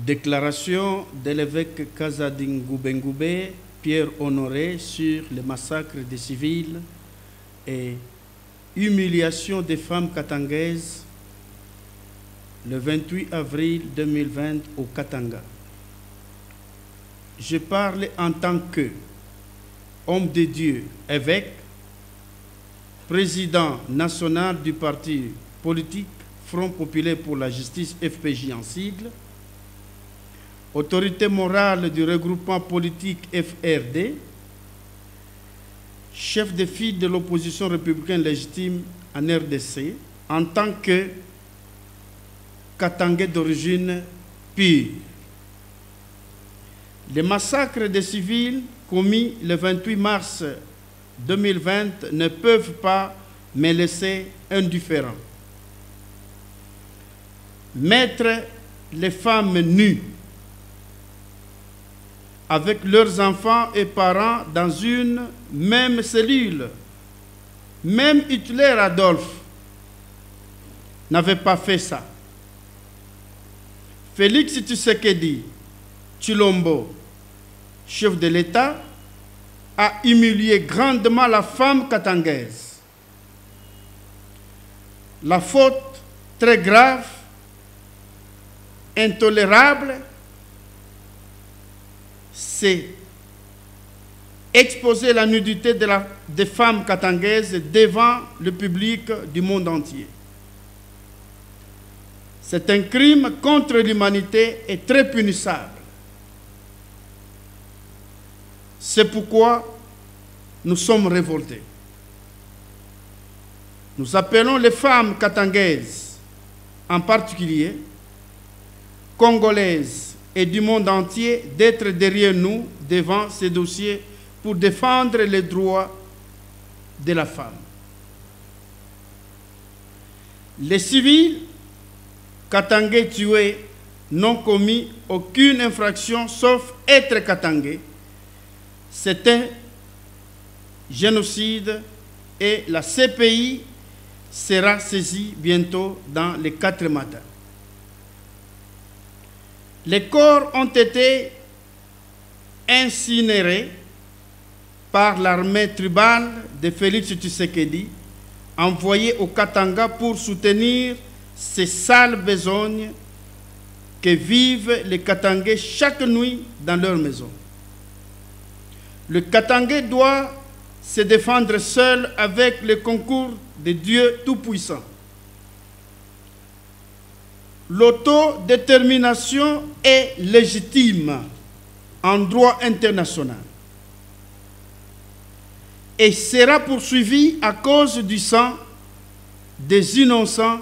Déclaration de l'évêque Kazadingoubengoube, Pierre Honoré, sur le massacre des civils et humiliation des femmes katangaises le 28 avril 2020 au Katanga. Je parle en tant que homme de Dieu, évêque, président national du parti politique Front Populaire pour la Justice, FPJ en sigle, autorité morale du regroupement politique FRD, chef de file de l'opposition républicaine légitime en RDC, en tant que Katangais d'origine pure. Les massacres des civils commis le 28 mars 2020 ne peuvent pas me laisser indifférent. Mettre les femmes nues avec leurs enfants et parents dans une même cellule, même Hitler Adolphe n'avait pas fait ça. Félix Tshisekedi Tshilombo, chef de l'État, a humilié grandement la femme katangaise. La faute très grave, intolérable, c'est exposer la nudité des femmes katangaises devant le public du monde entier. C'est un crime contre l'humanité et très punissable. C'est pourquoi nous sommes révoltés. Nous appelons les femmes katangaises, en particulier, congolaises et du monde entier, d'être derrière nous devant ces dossiers pour défendre les droits de la femme. Les civils katangais tués n'ont commis aucune infraction sauf être katangais. C'est un génocide et la CPI sera saisie bientôt dans les 4 matins. Les corps ont été incinérés par l'armée tribale de Félix Tshisekedi, envoyée au Katanga pour soutenir ces sales besognes que vivent les Katangais chaque nuit dans leur maison. Le Katangais doit se défendre seul avec le concours de Dieu Tout-Puissant. L'autodétermination est légitime en droit international et sera poursuivie à cause du sang des innocents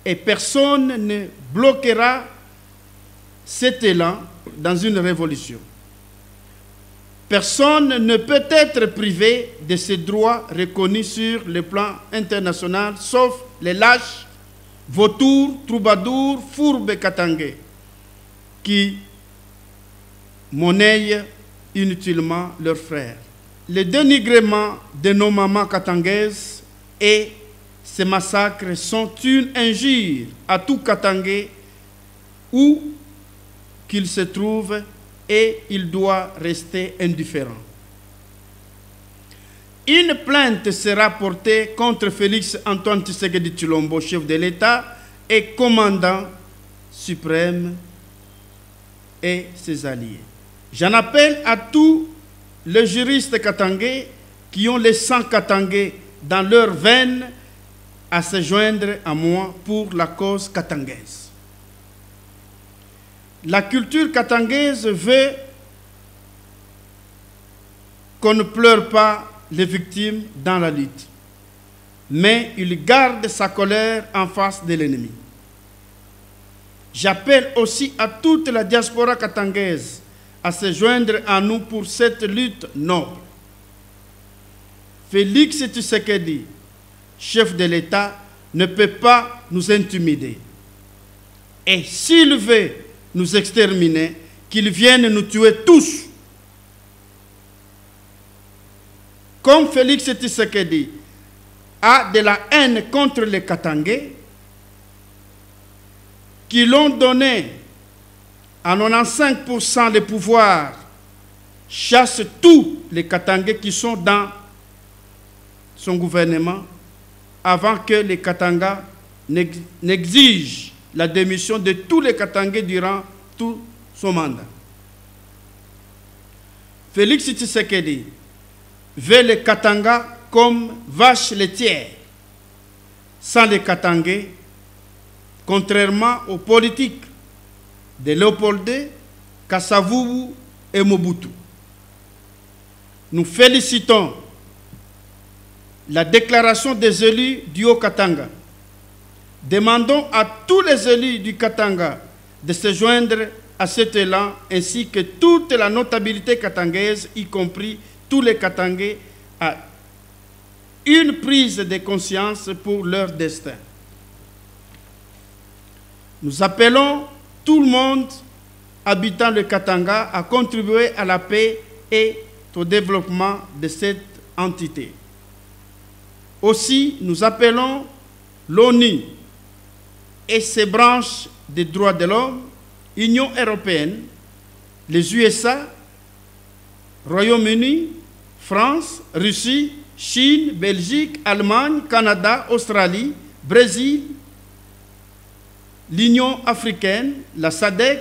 et personne ne bloquera cet élan dans une révolution. Personne ne peut être privé de ses droits reconnus sur le plan international, sauf les lâches, vautours, troubadours, fourbes katangais, qui monnaient inutilement leurs frères. Le dénigrement de nos mamans katangaises et ces massacres sont une injure à tout Katangais où qu'il se trouve, et il doit rester indifférent. Une plainte sera portée contre Félix Antoine Tshisekedi Tshilombo, chef de l'État et commandant suprême, et ses alliés. J'en appelle à tous les juristes katangais qui ont le sang katangais dans leurs veines à se joindre à moi pour la cause katangaise. La culture katangaise veut qu'on ne pleure pas les victimes dans la lutte, mais il garde sa colère en face de l'ennemi. J'appelle aussi à toute la diaspora katangaise à se joindre à nous pour cette lutte noble. Félix Tshisekedi, chef de l'État, ne peut pas nous intimider. Et s'il veut nous exterminer, qu'il vienne nous tuer tous. Comme Félix Tshisekedi a de la haine contre les Katangais, qui l'ont donné à 95% les pouvoirs chasse tous les Katangais qui sont dans son gouvernement avant que les Katanga n'exigent la démission de tous les Katangais durant tout son mandat. Félix Tshisekedi veut les Katanga comme vaches laitières, sans les Katangais, contrairement aux politiques de Léopold, Kasavubu et Mobutu. Nous félicitons la déclaration des élus du Haut-Katanga. Demandons à tous les élus du Katanga de se joindre à cet élan, ainsi que toute la notabilité katangaise, y compris tous les Katangais, à une prise de conscience pour leur destin. Nous appelons tout le monde habitant le Katanga à contribuer à la paix et au développement de cette entité. Aussi, nous appelons l'ONU et ses branches des droits de l'homme, Union européenne, les USA, Royaume-Uni, France, Russie, Chine, Belgique, Allemagne, Canada, Australie, Brésil, l'Union africaine, la SADC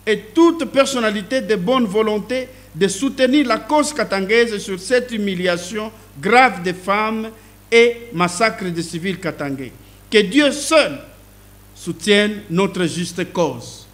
et toute personnalité de bonne volonté de soutenir la cause katangaise sur cette humiliation grave des femmes et massacre des civils katangais. Que Dieu seul soutienne notre juste cause.